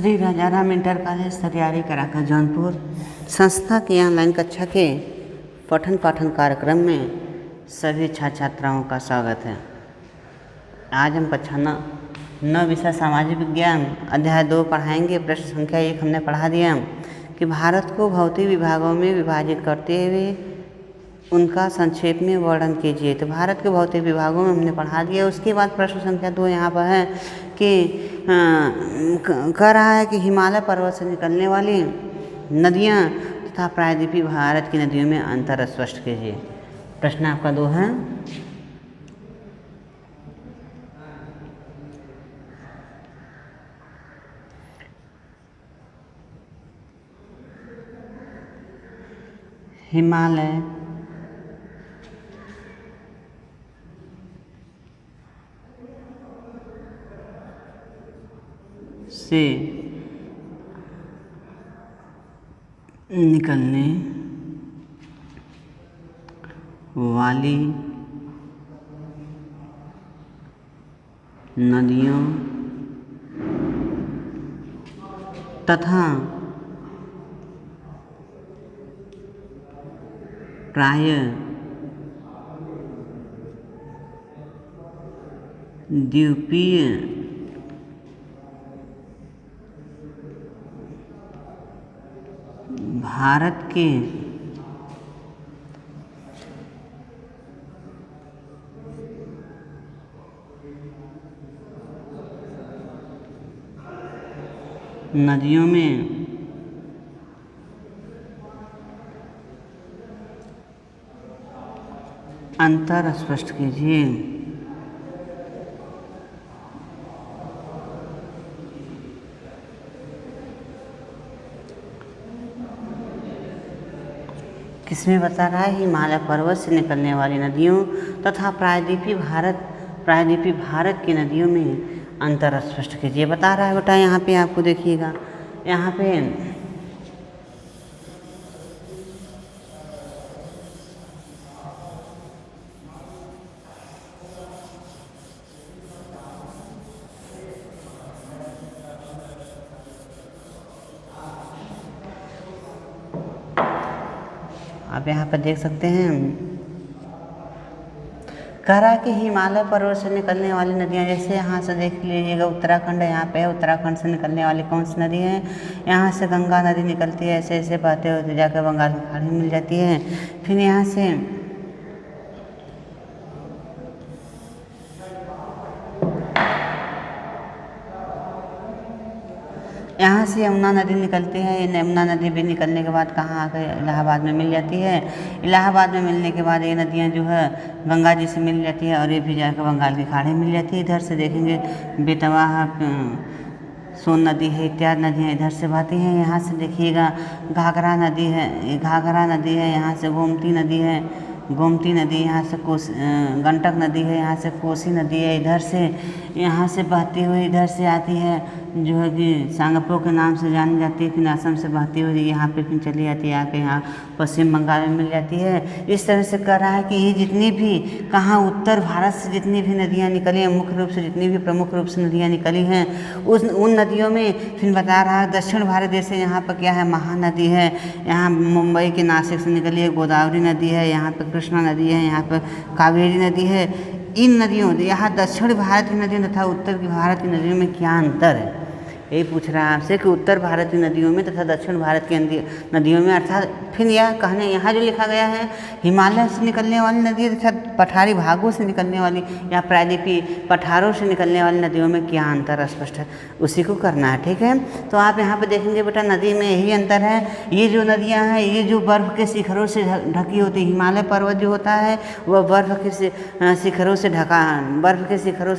Shri Rajaram inter college सरियारी कराका Jaunpur संस्था की online कक्षा के पठन पाठन कार्यक्रम में सभी छात्र छात्राओं का स्वागत है। आज हम कक्षा नौ विषय सामाजिक विज्ञान अध्याय 2 पढ़ाएंगे। प्रश्न संख्या 1 हमने पढ़ा दिया कि भारत को भौतिक विभागों में विभाजित करते हुए उनका संक्षेप में वर्णन कीजिए। तो भारत के भौतिक विभागों में हमने पढ़ा दिया। उसके बाद प्रश्न संख्या 2 यहाँ पर है कि कह रहा है कि हिमालय पर्वत से निकलने वाली नदियाँ तथा प्रायद्वीपीय भारत की नदियों में अंतर स्पष्ट कीजिए। प्रश्न आपका 2 है। हिमालय से निकलने वाली नदियों तथा प्रायद्वीपीय भारत के नदियों में अंतर स्पष्ट कीजिए। किसमें बता रहा है? हिमालय पर्वत से निकलने वाली नदियों तथा प्रायद्वीपीय भारत की नदियों में अंतर स्पष्ट कीजिए बता रहा है बेटा। यहाँ पे आपको देखिएगा, यहाँ पे आप यहाँ पर देख सकते हैं, कह रहा है कि हिमालय पर्वत से निकलने वाली नदियाँ, जैसे यहाँ से देख लीजिएगा उत्तराखंड है, यहाँ पे उत्तराखंड से निकलने वाली कौन सी नदी है? यहाँ से गंगा नदी निकलती है, ऐसे ऐसे बहते होते जाकर बंगाल की खाड़ी मिल जाती है। फिर यहाँ से यमुना नदी निकलती है। ये यमुना नदी भी निकलने के बाद कहाँ आकर इलाहाबाद में मिल जाती है। इलाहाबाद में मिलने के बाद ये नदियाँ जो है गंगा जी से मिल जाती है और ये भी जाकर बंगाल की खाड़ी मिल जाती है। इधर से देखेंगे बेतवा सोन नदी है, इत्यादि नदियाँ इधर से बहती हैं। यहाँ से देखिएगा घाघरा नदी है, ये घाघरा नदी है। यहाँ से गोमती नदी है, गोमती नदी। यहाँ से गंडक नदी है, यहाँ से कोसी नदी है। इधर से यहाँ से बहती हुई इधर से आती है, जो है कि सांगपो के नाम से जानी जाती है। फिर असम से बहती हुई यहाँ पे फिर चली जाती है, आके यहाँ पश्चिम बंगाल में मिल जाती है। इस तरह से कह रहा है कि ये जितनी भी कहाँ उत्तर भारत से जितनी भी नदियाँ निकली हैं, मुख्य रूप से जितनी भी प्रमुख रूप से नदियाँ निकली हैं, उन नदियों में फिर बता रहा है दक्षिण भारत देश से यहाँ पर क्या है? महानदी है। यहाँ मुंबई के नासिक से निकली है गोदावरी नदी है, यहाँ पर कृष्णा नदी है, यहाँ पर कावेरी नदी है। इन नदियों यहाँ दक्षिण भारत की नदियों तथा उत्तर भारत की नदियों में क्या अंतर है? यही पूछ रहा है आपसे कि उत्तर भारत की नदियों में तथा दक्षिण भारत की नदियों में, अर्थात फिर यह कहने यहाँ जो लिखा गया है हिमालय से निकलने वाली नदी तथा पठारी भागों से निकलने वाली या प्रायद्वीपीय पठारों से निकलने वाली नदियों में क्या अंतर स्पष्ट है, उसी को करना है। ठीक है, तो आप यहाँ पे देखेंगे बेटा नदी में यही अंतर है। ये जो नदियाँ हैं ये जो बर्फ़ के शिखरों से ढकी होती है, हिमालय पर्वत जो होता है वह बर्फ़ के शिखरों से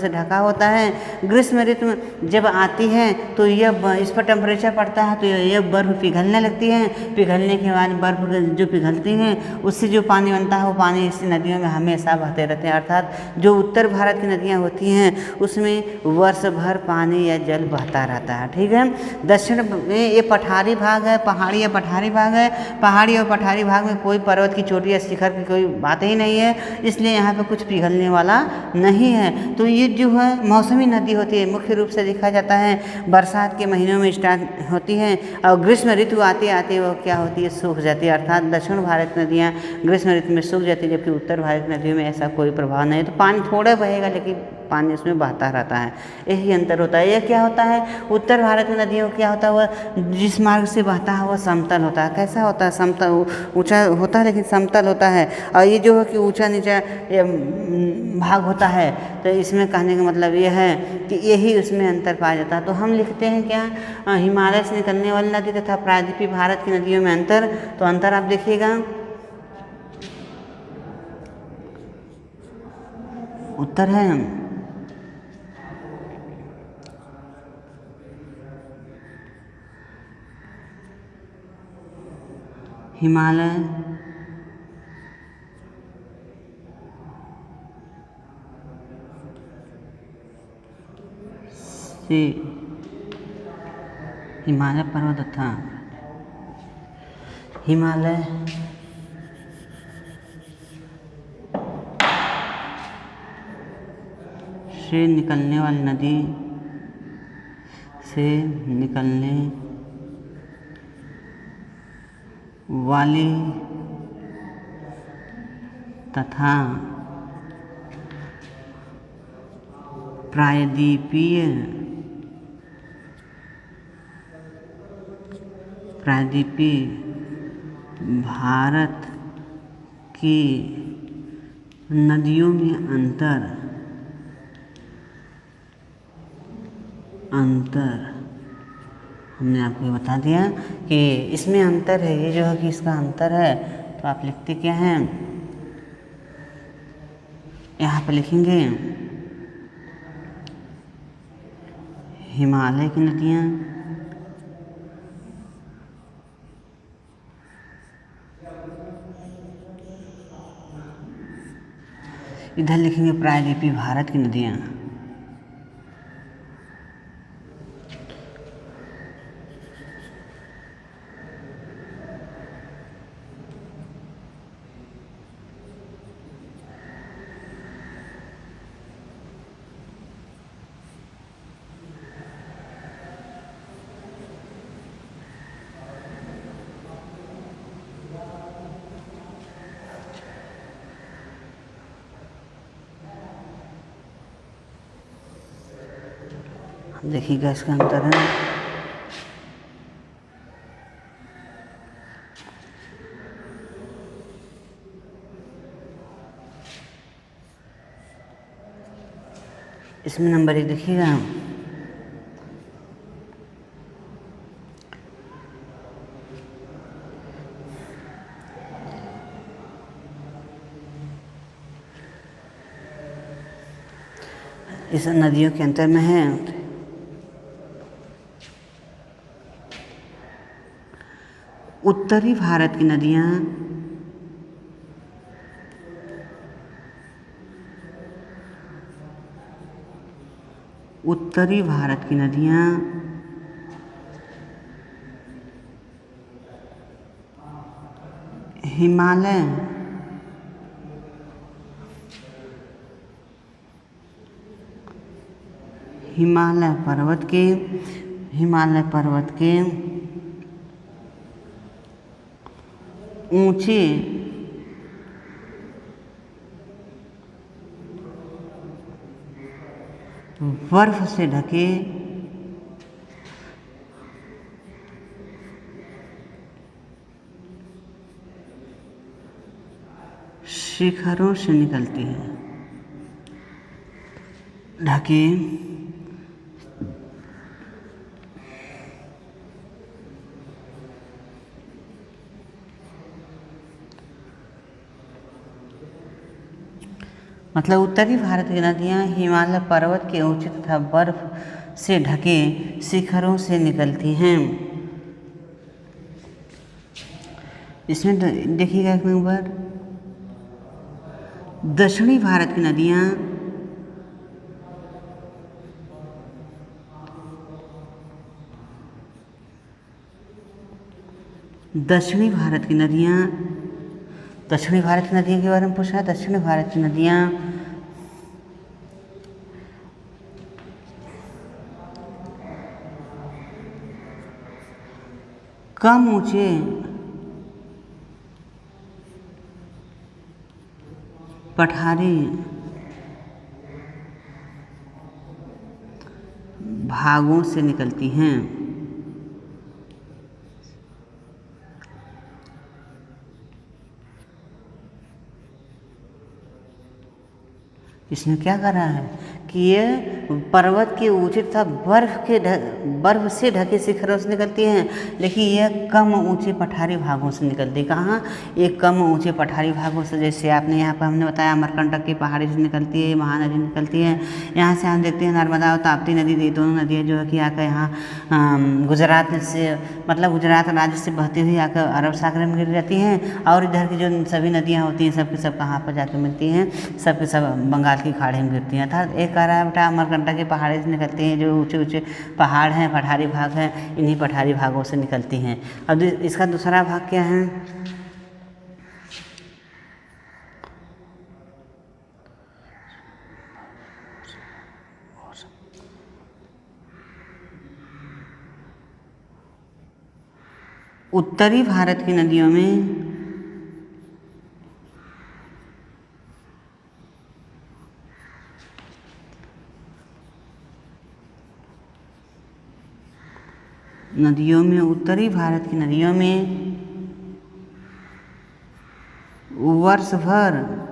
ढका होता है। ग्रीष्म ऋतु में जब आती है तो यह इस पर टेम्परेचर पड़ता है तो यह बर्फ़ पिघलने लगती है। पिघलने के बाद बर्फ़ जो पिघलती है उससे जो पानी बनता है वो पानी इस नदियों में हमेशा बहते रहते हैं। अर्थात जो उत्तर भारत की नदियाँ होती हैं उसमें वर्ष भर पानी या जल बहता रहता है। ठीक है, दक्षिण में ये पठारी भाग है, पहाड़ी या पठारी भाग है। पहाड़ी और पठारी भाग में कोई पर्वत की चोटी या शिखर की कोई बात ही नहीं है, इसलिए यहाँ पे कुछ पिघलने वाला नहीं है। तो ये जो है मौसमी नदी होती है, मुख्य रूप से देखा जाता है बरसात के महीनों में स्टार्ट होती है और ग्रीष्म ऋतु आते आते वो क्या होती है, सूख जाती है। अर्थात दक्षिण भारत की नदियाँ ग्रीष्म ऋतु में सूख जाती है, जबकि उत्तर भारत की नदियों में ऐसा कोई प्रभाव नहीं है। तो पानी थोड़ा बहेगा लेकिन पानी उसमें बहता रहता है, यही अंतर होता है। यह क्या होता है, उत्तर भारत की नदियों क्या होता है, वह जिस मार्ग से बहता है वह समतल होता है। कैसा होता है, समतल, ऊंचा होता है लेकिन समतल होता है। और ये जो है कि ऊंचा नीचा भाग होता है, तो इसमें कहने का मतलब यह है कि यही उसमें अंतर पाया जाता है। तो हम लिखते हैं क्या, हिमालय से निकलने वाली नदी तथा प्रायद्वीपीय भारत की नदियों में अंतर। तो अंतर आप देखिएगा, उत्तर है हिमालय से, हिमालय पर्वत तथा हिमालय से निकलने वाली नदी से निकलने वाली तथा प्रायद्वीपीय भारत की नदियों में अंतर हमने आपको बता दिया कि इसमें अंतर है। ये जो है कि इसका अंतर है, तो आप लिखते क्या हैं, यहाँ पर लिखेंगे हिमालय की नदियाँ इधर लिखेंगे प्रायद्वीपीय भारत की नदियाँ। देखिएगा इसका अंतर है, इसमें नंबर 1 देखिएगा, इस नदियों के अंतर में है उत्तरी भारत की नदियाँ हिमालय पर्वत के ऊंचे बर्फ से ढके शिखरों से निकलती है, ढके मतलब उत्तरी भारत की नदियाँ हिमालय पर्वत के ऊंचे तथा बर्फ से ढके शिखरों से निकलती हैं। इसमें देखिएगा एक नंबर, दक्षिणी भारत की नदियाँ दक्षिणी भारत की नदियाँ के बारे में पूछा है। दक्षिणी भारत की नदियाँ कम ऊंचे पठारी भागों से निकलती हैं। इसमें क्या कर रहा है कि ये पर्वत के ऊंचे तथा बर्फ से ढके शिखरों से निकलती हैं, लेकिन यह कम ऊंचे पठारी भागों से निकलती है। कहाँ? एक कम ऊंचे पठारी भागों से, जैसे आपने यहाँ पर हमने बताया अमरकंटक की पहाड़ी से निकलती है, महानदी निकलती है। यहाँ से हम देखते हैं नर्मदा और ताप्ती नदी, ये दोनों नदियाँ जो है कि आकर यहाँ गुजरात से, मतलब गुजरात राज्य से बहती हुई आकर अरब सागर में गिर जाती हैं। और इधर की जो सभी नदियाँ होती हैं सबकी सब कहाँ पर जाकर मिलती हैं? सबके सब बंगाल की खाड़ी में गिरती हैं। अर्थात एक कह रहा है बेटा अमरकंटक की पहाड़ी से निकलती हैं, जो ऊंचे ऊंचे पहाड़ हैं, पठारी भाग हैं, इन्हीं पठारी भागों से निकलती हैं। अब इसका दूसरा भाग क्या है? उत्तरी भारत की नदियों में उत्तरी भारत की नदियों में वर्ष भर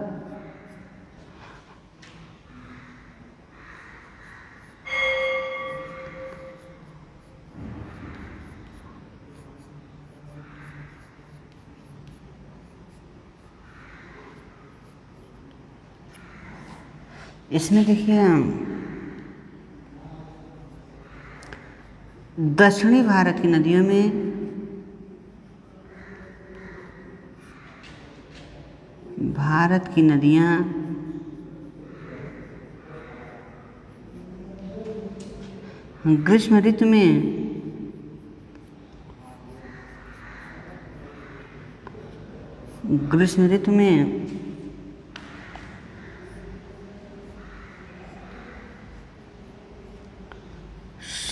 इसमें देखिए दक्षिणी भारत की नदियों में भारत की नदियाँ ग्रीष्म ऋतु में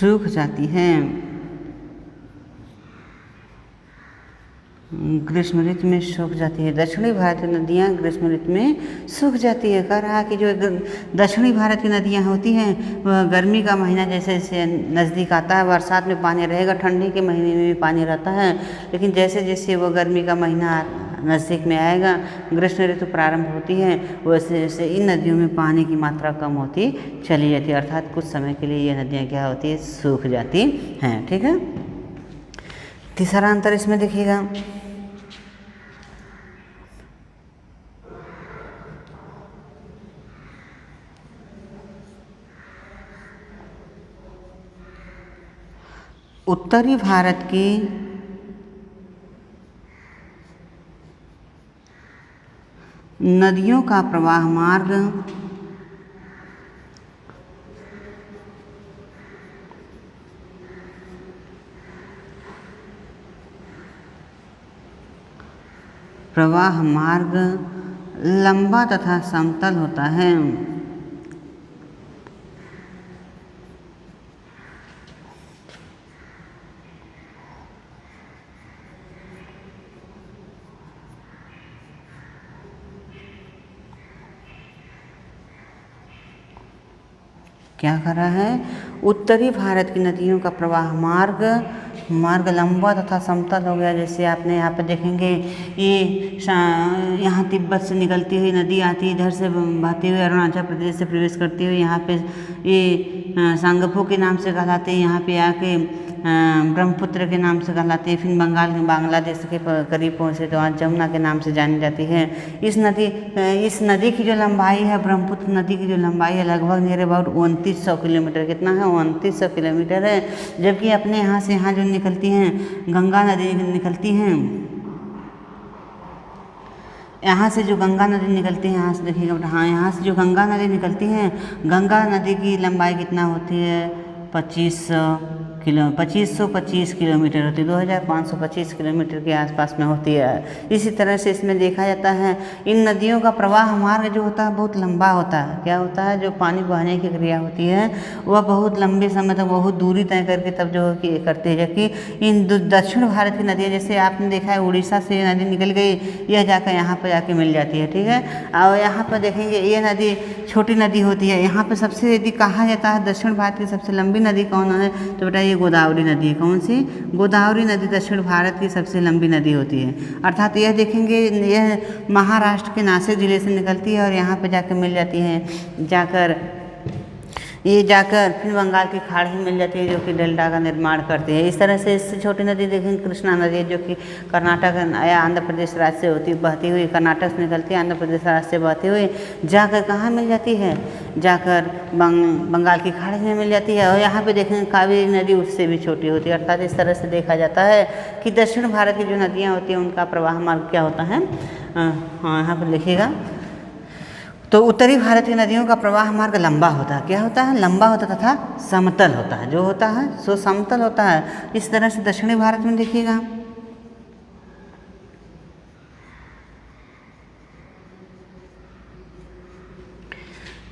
सूख जाती हैं। ग्रीष्म ऋतु में सूख जाती है। दक्षिणी भारत की नदियाँ ग्रीष्म ऋतु में सूख जाती है। कह रहा कि जो दक्षिणी भारत की नदियाँ होती हैं वह गर्मी का महीना जैसे जैसे नज़दीक आता है, बरसात में पानी रहेगा, ठंडी के महीने में भी पानी रहता है, लेकिन जैसे जैसे वो गर्मी का महीना नज़दीक में आएगा, ग्रीष्म ऋतु प्रारंभ होती है, वैसे जैसे इन नदियों में पानी की मात्रा कम होती चली जाती है। अर्थात कुछ समय के लिए ये नदियाँ क्या होती है? सूख जाती हैं। ठीक है। तीसरा अंतर इसमें देखिएगा, उत्तरी भारत की नदियों का प्रवाह मार्ग लंबा तथा समतल होता है। क्या कर रहा है? उत्तरी भारत की नदियों का प्रवाह मार्ग लंबा तथा समतल हो गया। जैसे आपने यहाँ पे देखेंगे ये यहाँ तिब्बत से निकलती हुई नदी आती है, इधर से बहती हुई अरुणाचल प्रदेश से प्रवेश करती हुई यहाँ पे ये सांगफो के नाम से कहलाते हैं, यहाँ पे आके ब्रह्मपुत्र के नाम से कहलाते हैं। फिर बांग्लादेश के करीब पहुँचे तो आज जमुना के नाम से जानी जाती है। इस नदी की जो लंबाई है, ब्रह्मपुत्र नदी की जो लंबाई है लगभग नियर अबाउट 2900 किलोमीटर। कितना है? 2900 किलोमीटर है। जबकि अपने यहाँ से यहाँ जो निकलती हैं गंगा नदी निकलती हैं, यहाँ से जो गंगा नदी निकलती है, यहाँ से देखिएगा, हाँ, यहाँ से जो गंगा नदी निकलती है, गंगा नदी की लंबाई कितना होती है? 2500 2525 किलोमीटर होती है, 2525 किलोमीटर के आसपास में होती है। इसी तरह से इसमें देखा जाता है इन नदियों का प्रवाह मार्ग जो होता है बहुत लंबा होता है। क्या होता है, जो पानी बहने की क्रिया होती है वह बहुत लंबे समय तक बहुत दूरी तय करके तब जो है कि करती है। जबकि इन दक्षिण भारत की नदियाँ, जैसे आपने देखा है उड़ीसा से नदी निकल गई, यह जाकर यहाँ पर जाके मिल जाती है, ठीक है। और यहाँ पर देखेंगे ये नदी छोटी नदी होती है। यहाँ पर सबसे यदि कहा जाता है दक्षिण भारत की सबसे लंबी नदी कौन है, तो बेटा ये गोदावरी नदी है। कौन सी? गोदावरी नदी दक्षिण भारत की सबसे लंबी नदी होती है। अर्थात यह देखेंगे यह महाराष्ट्र के नासिक जिले से निकलती है और यहाँ पे जाकर मिल जाती है, जाकर फिर बंगाल की खाड़ी में मिल जाती है, जो कि डेल्टा का निर्माण करती है। इस तरह से इससे छोटी नदी देखेंगे कृष्णा नदी, जो कि कर्नाटक या आंध्र प्रदेश राज्य से होती बहती हुई, कर्नाटक से निकलती है, आंध्र प्रदेश राज्य से बहती हुई जाकर कहाँ मिल जाती है, जाकर बंगाल की खाड़ी में मिल जाती है। और यहाँ पे देखेंगे कावेरी नदी उससे भी छोटी होती है। अर्थात इस तरह से देखा जाता है कि दक्षिण भारत की जो नदियाँ होती हैं उनका प्रवाह मार्ग क्या होता है। हाँ, यहाँ पर लिखिएगा। तो उत्तरी भारत की नदियों का प्रवाह मार्ग लंबा होता है। क्या होता है? लंबा होता है तथा समतल होता है। जो होता है सो समतल होता है। इस तरह से दक्षिणी भारत में देखिएगा,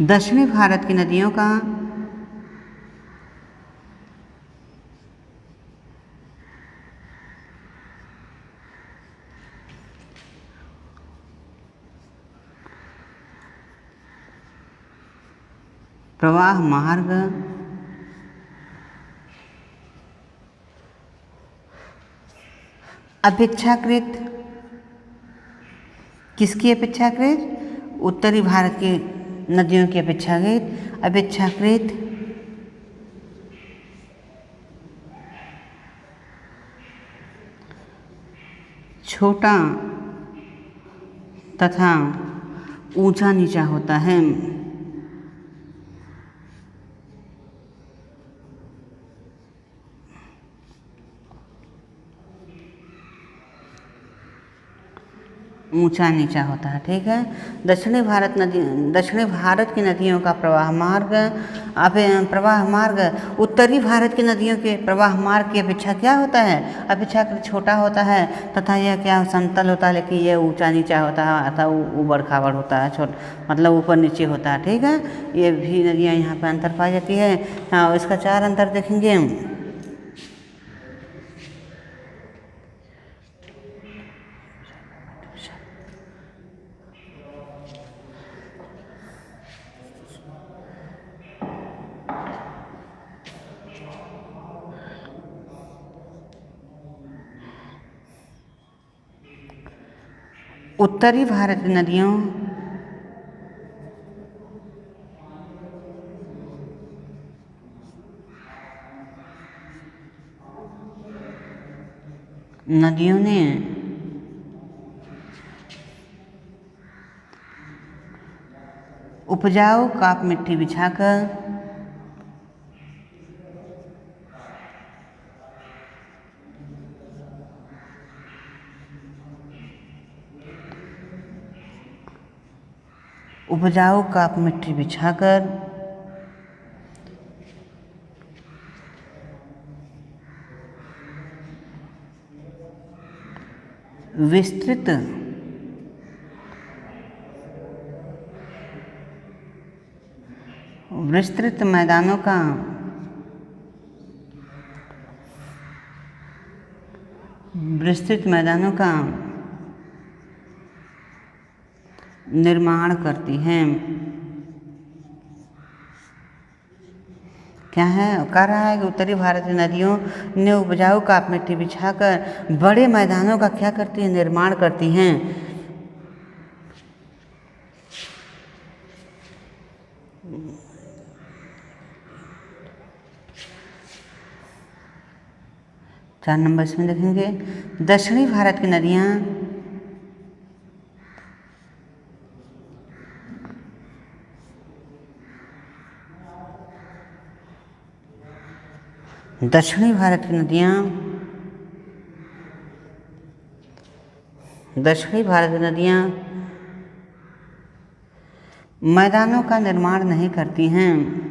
दक्षिणी भारत की नदियों का प्रवाह मार्ग अपेक्षाकृत किसकी अपेक्षाकृत? उत्तरी भारत की नदियों की अपेक्षाकृत छोटा तथा ऊंचा नीचा होता है। ऊंचा नीचा होता है, ठीक है। दक्षिणी भारत की नदियों का प्रवाह मार्ग उत्तरी भारत की नदियों के प्रवाह मार्ग की अपेक्षा क्या होता है? अपेक्षाकृत छोटा होता है तथा यह क्या समतल होता है, लेकिन यह ऊंचा नीचा होता है अथवा ऊबड़ खाबड़ होता है, मतलब ऊपर नीचे होता है, ठीक है। ये भी नदियाँ यहाँ पर अंतर पाई जाती है। हाँ, इसका 4 अंतर देखेंगे। उत्तरी भारत की नदियों ने उपजाऊ काप मिट्टी बिछाकर विस्तृत मैदानों का निर्माण करती हैं। क्या है? कह रहा है कि उत्तरी भारत की नदियों ने उपजाऊ काप मिट्टी बिछाकर बड़े मैदानों का क्या करती है? निर्माण करती हैं। चार नंबर इसमें देखेंगे, दक्षिणी भारत की नदियाँ दक्षिणी भारत की नदियाँ मैदानों का निर्माण नहीं करती हैं।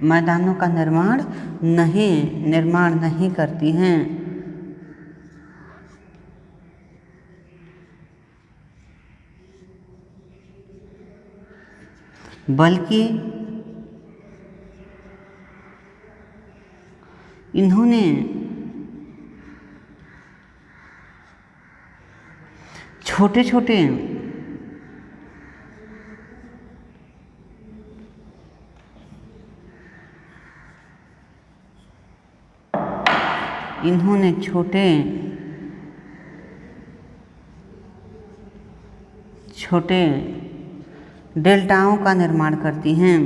मैदानों का निर्माण नहीं करती हैं, बल्कि इन्होंने छोटे छोटे छोटे डेल्टाओं का निर्माण करती हैं।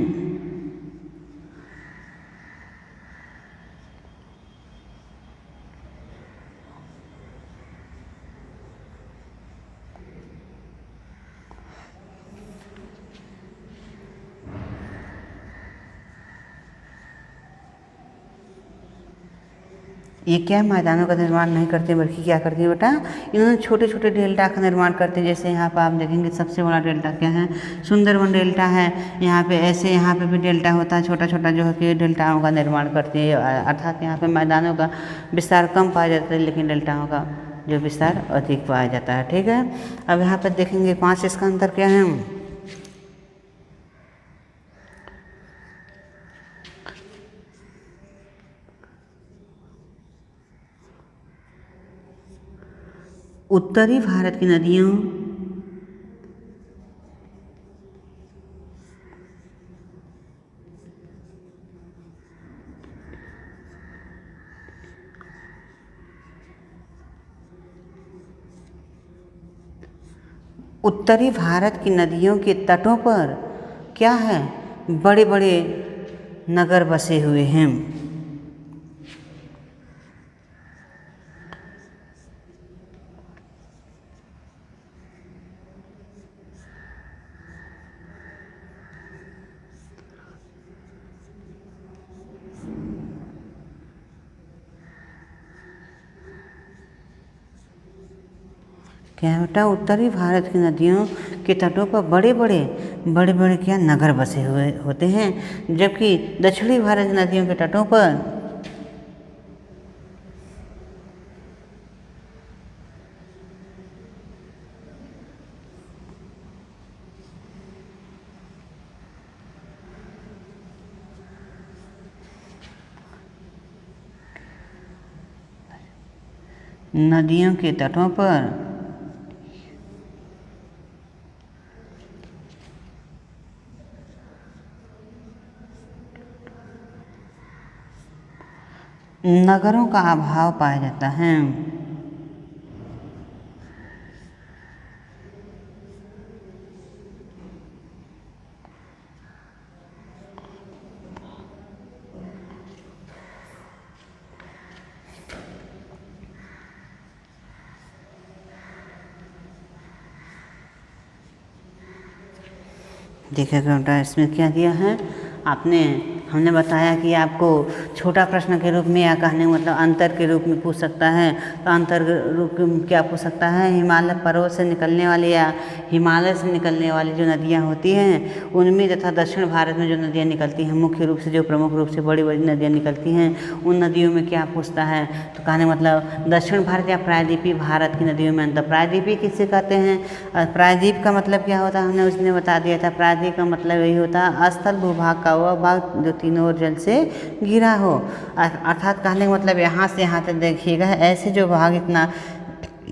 ये क्या मैदानों का निर्माण नहीं करते बल्कि क्या करती है बेटा, इन्होंने छोटे छोटे डेल्टा का निर्माण करते हैं। जैसे यहाँ पर आप देखेंगे सबसे बड़ा डेल्टा क्या है, सुंदरवन डेल्टा है। यहाँ पे ऐसे यहाँ पे भी डेल्टा होता है, छोटा छोटा जो है कि डेल्टाओं का निर्माण करती है। अर्थात यहाँ पे मैदानों का विस्तार कम पाया जाता है लेकिन डेल्टाओं का जो विस्तार अधिक पाया जाता है। ठीक है, अब यहाँ पर देखेंगे 5 इसका अंतर क्या है। उत्तरी भारत की नदियों के तटों पर क्या है, बड़े बड़े नगर बसे हुए हैं। क्या है बेटा, उत्तरी भारत की नदियों के तटों पर बड़े बड़े क्या नगर बसे हुए होते हैं, जबकि दक्षिणी भारत की नदियों के तटों पर नदियों के तटों पर नगरों का अभाव पाया जाता है। देखिएगा बेटा, इसमें क्या दिया है हमने बताया कि आपको छोटा प्रश्न के रूप में या कहने मतलब अंतर के रूप में पूछ सकता है। तो अंतर रूप में क्या पूछ सकता है, हिमालय पर्वत से निकलने वाली या हिमालय से निकलने वाली जो नदियाँ होती हैं उनमें तथा दक्षिण भारत में जो नदियाँ निकलती हैं, मुख्य रूप से जो प्रमुख रूप से बड़ी बड़ी नदियाँ निकलती हैं उन नदियों में क्या पूछता है। तो कहने मतलब दक्षिण भारत या प्रायद्वीपीय भारत की नदियों में अंतर। प्रायद्वीपीय किससे कहते हैं, प्रायद्वीप का मतलब क्या होता है हमने उसने बता दिया था। प्रायद्वीप का मतलब यही होता है स्थल भूभाग का वह भाग जो तीनों ओर जल से घिरा हो। अर्थात कहने का मतलब यहाँ से यहाँ तक देखिएगा ऐसे जो भाग इतना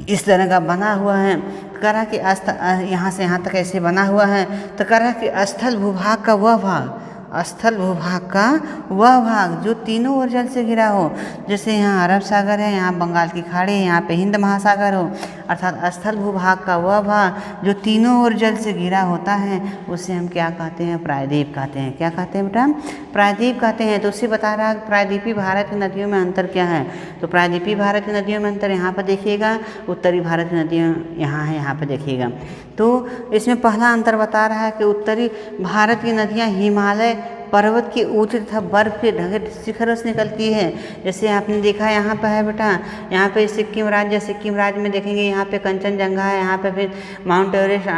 इस तरह का बना हुआ है, करा कि यहाँ से यहाँ तक ऐसे बना हुआ है, तो करा कि स्थल भूभाग का वह भाग जो तीनों ओर जल से घिरा हो। जैसे यहाँ अरब सागर है, यहाँ बंगाल की खाड़ी है, यहाँ पे हिंद महासागर हो। अर्थात स्थल भूभाग का वह भाग जो तीनों ओर जल से घिरा होता है उसे हम क्या कहते हैं, प्रायद्वीप कहते हैं। क्या कहते हैं बेटा, प्रायद्वीप कहते हैं। तो उससे बता रहा है प्रायद्वीपीय भारत की नदियों में अंतर क्या है। तो प्रायद्वीपीय भारत की नदियों में अंतर यहाँ पर देखिएगा, उत्तरी भारत की नदियाँ यहाँ है, यहाँ पर देखिएगा। तो इसमें पहला अंतर बता रहा है कि उत्तरी भारत की नदियाँ हिमालय पर्वत के ऊंचे तथा बर्फ के ढके शिखरों से निकलती है। जैसे आपने देखा यहाँ पर है बेटा, यहाँ पे सिक्किम राज्य में देखेंगे यहाँ पे कंचनजंगा है, यहाँ पे फिर माउंट एवरेस्ट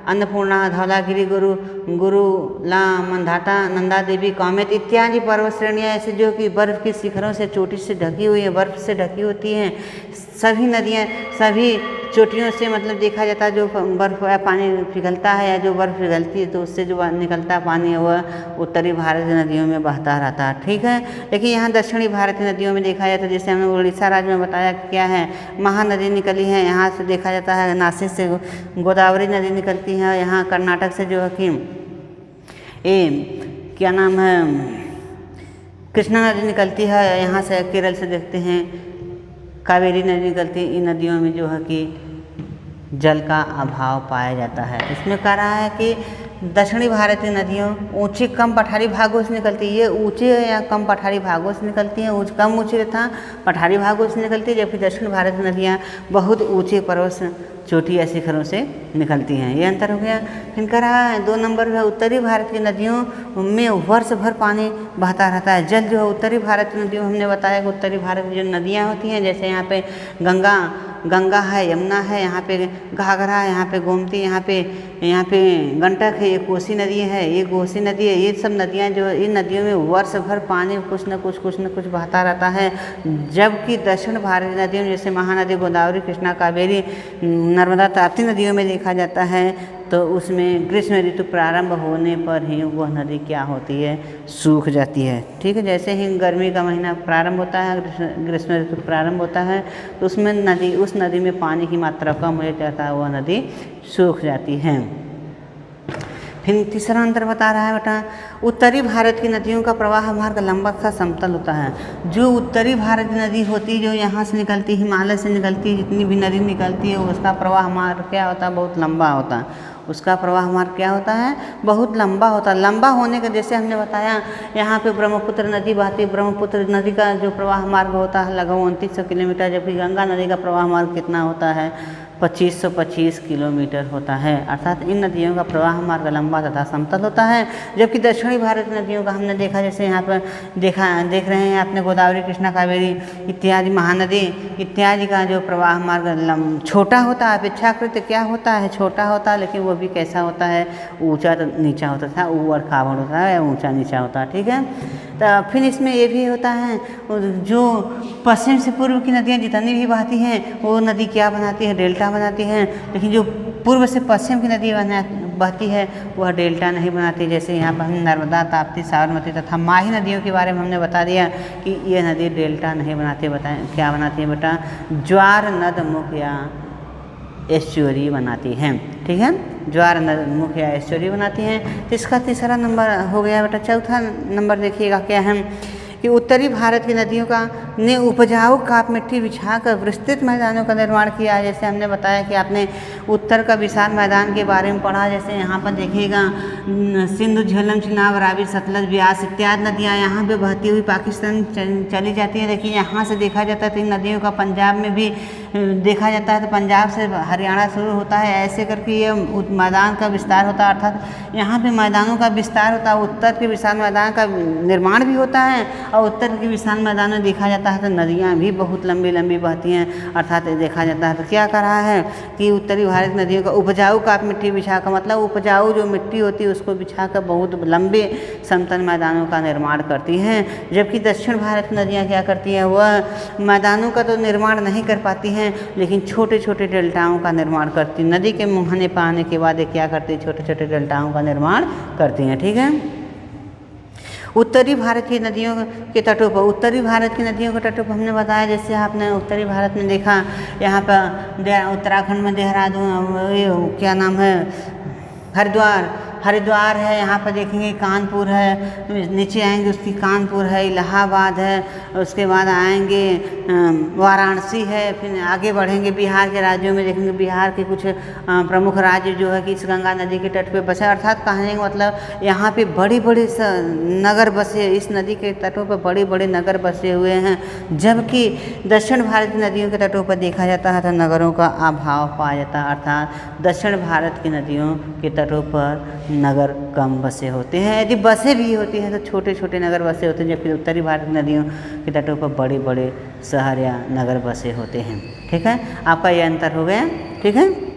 अन्नपूर्णा, धौलागिरी, गुरुला, मंदाता, नंदा देवी, कामेत इत्यादि पर्वत श्रेणियाँ ऐसे जो कि बर्फ़ की शिखरों से चोटी से ढकी हुई है, बर्फ़ से ढकी होती हैं। सभी नदियाँ सभी चोटियों से मतलब देखा जाता है जो बर्फ़ या पानी पिघलता है या जो बर्फ़ पिघलती है तो उससे जो निकलता पानी है वह उत्तरी भारत की नदियों में बहता रहता है। ठीक है, लेकिन यहाँ दक्षिणी भारत की नदियों में देखा जाता है, जैसे हमने उड़ीसा राज्य में बताया क्या है, महानदी निकली है, यहाँ से देखा जाता है नासिक से गोदावरी नदी निकलती है, यहाँ कर्नाटक से जो है कि क्या नाम है कृष्णा नदी निकलती है, यहाँ से केरल से देखते हैं कावेरी नदी निकलती है। इन नदियों में जो है कि जल का अभाव पाया जाता है। इसमें कह रहा है कि दक्षिणी भारत की नदियों ऊंचे कम पठारी भागों से निकलती है, ये ऊंचे या कम पठारी भागों से निकलती हैं, कम ऊंचे तथा पठारी भागों से निकलती है, जबकि दक्षिण भारत की नदियाँ बहुत ऊंचे पर्वत चोटी या शिखरों से निकलती हैं। ये अंतर हो गया। फिर कह रहा है 2 नंबर है उत्तरी भारत की नदियों में वर्ष भर पानी बहता रहता है। जल जो है उत्तरी भारत की नदियों हमने बताया कि उत्तरी भारत की जो नदियाँ होती हैं, जैसे यहाँ पे गंगा है, यमुना है, यहाँ पे घाघरा है, यहाँ पे गोमती, यहाँ पे गंडक है, ये कोसी नदी है, ये कोसी नदी है। ये सब नदियाँ जो इन नदियों में वर्ष भर पानी कुछ न कुछ बहता रहता है। जबकि दक्षिण भारत की नदियों में जैसे महानदी, गोदावरी, कृष्णा, कावेरी, नर्मदा, ताप्ती नदियों में देखा जाता है तो उसमें ग्रीष्म ऋतु प्रारंभ होने पर ही वह नदी क्या होती है, सूख जाती है। ठीक है, जैसे ही गर्मी का महीना प्रारंभ होता है, ग्रीष्म ऋतु प्रारंभ होता है तो उसमें उस नदी में पानी की मात्रा कम हो जाता है, वह नदी सूख जाती है। फिर तीसरा अंतर बता रहा है बेटा, उत्तरी भारत की नदियों का प्रवाह मार्ग लंबा तथा समतल होता है। जो उत्तरी भारत की नदी होती है, जो यहाँ से निकलती, हिमालय से निकलती, जितनी भी नदी निकलती है उसका प्रवाह मार्ग क्या होता है, बहुत लंबा होता है। उसका प्रवाह मार्ग क्या होता है, बहुत लंबा होता है। लंबा होने का जैसे हमने बताया यहाँ पे ब्रह्मपुत्र नदी बहती है, ब्रह्मपुत्र नदी का जो प्रवाह मार्ग होता है लगभग 2900 किलोमीटर, जबकि गंगा नदी का प्रवाह मार्ग कितना होता है, 2525 किलोमीटर होता है। अर्थात इन नदियों का प्रवाह मार्ग लंबा तथा समतल होता है। जबकि दक्षिणी भारत की नदियों का हमने देखा, जैसे यहाँ पर देख रहे हैं आपने गोदावरी, कृष्णा, कावेरी इत्यादि महानदी इत्यादि का जो प्रवाह मार्ग छोटा होता है, अपेक्षाकृत क्या होता है, छोटा होता है, लेकिन वो भी कैसा होता है, ऊंचा तो नीचा होता था, ऊबड़ खाबड़ होता है, ऊंचा नीचा होता है। ठीक है, तो फिर इसमें ये भी होता है जो पश्चिम से पूर्व की नदियाँ जितनी भी बहती हैं वो नदी क्या बनाती है, डेल्टा बनाती हैं। लेकिन जो पूर्व से पश्चिम की नदी बहती है वह डेल्टा नहीं बनाती। जैसे यहाँ पर नर्मदा, ताप्ती, साबरमती तथा माही नदियों के बारे में हमने बता दिया कि ये नदी डेल्टा नहीं बनाती। बताएं क्या बनाती है बेटा, ज्वार नद मुख या एस्चुअरी बनाती हैं। ठीक है, ज्वार नद मुख या एस्चुअरी बनाती हैं। तो इसका तीसरा नंबर हो गया बेटा। चौथा नंबर देखिएगा क्या है कि उत्तरी भारत की नदियों ने उपजाऊ काप मिट्टी बिछाकर विस्तृत मैदानों का निर्माण किया है। जैसे हमने बताया कि आपने उत्तर का विशाल मैदान के बारे में पढ़ा। जैसे यहाँ पर देखिएगा सिंधु, झेलम, चिनाब, रावी, सतलज, ब्यास इत्यादि नदियाँ यहाँ पे बहती हुई पाकिस्तान चली जाती है। देखिए यहाँ से देखा जाता है तो इन नदियों का पंजाब में भी देखा जाता है, तो पंजाब से हरियाणा शुरू होता है, ऐसे करके ये मैदान का विस्तार होता है। अर्थात यहाँ पे मैदानों का विस्तार होता है। उत्तर के विशाल मैदान का निर्माण भी होता है और उत्तर के विशाल मैदान में देखा जाता है तो नदियाँ भी बहुत लंबी लंबी बहती हैं। अर्थात देखा जाता है तो क्या कर रहा है कि उत्तरी भारत नदियों का उपजाऊ काप मिट्टी बिछा कर, मतलब उपजाऊ जो मिट्टी होती है उसको बिछा कर बहुत लंबे समतल मैदानों का निर्माण करती हैं। जबकि दक्षिण भारत की नदियाँ क्या करती हैं, वह मैदानों का तो निर्माण नहीं कर पाती हैं लेकिन छोटे छोटे डेल्टाओं का निर्माण करती। नदी के मुहाने पर आने के बाद क्या करती है, छोटे छोटे डेल्टाओं का निर्माण करती हैं। ठीक है, उत्तरी भारत की नदियों के तटों पर, उत्तरी भारत की नदियों के तटों पर हमने बताया, जैसे आपने उत्तरी भारत में देखा यहाँ पर उत्तराखंड में देहरादून, क्या नाम है, हरिद्वार है, यहाँ पर देखेंगे कानपुर है, नीचे आएंगे उसकी कानपुर है, इलाहाबाद है, उसके बाद आएंगे वाराणसी है, फिर आगे बढ़ेंगे बिहार के राज्यों में देखेंगे बिहार के कुछ प्रमुख राज्य जो है कि इस गंगा नदी के तट पे बसे। अर्थात कहने का मतलब यहाँ पे बड़े बड़े नगर बसे, इस नदी के तटों पर बड़े बड़े नगर बसे हुए हैं। जबकि दक्षिण भारत की नदियों के तटों पर देखा जाता है तो नगरों का अभाव पाया जाता है। अर्थात दक्षिण भारत की नदियों के तटों पर नगर कम बसे होते हैं। यदि बसें भी होती हैं तो छोटे छोटे नगर बसे होते हैं, जबकि उत्तरी भारत की नदियों के तटों पर बड़े बड़े शहर या नगर बसे होते हैं। ठीक है, आपका ये अंतर हो गया। ठीक है।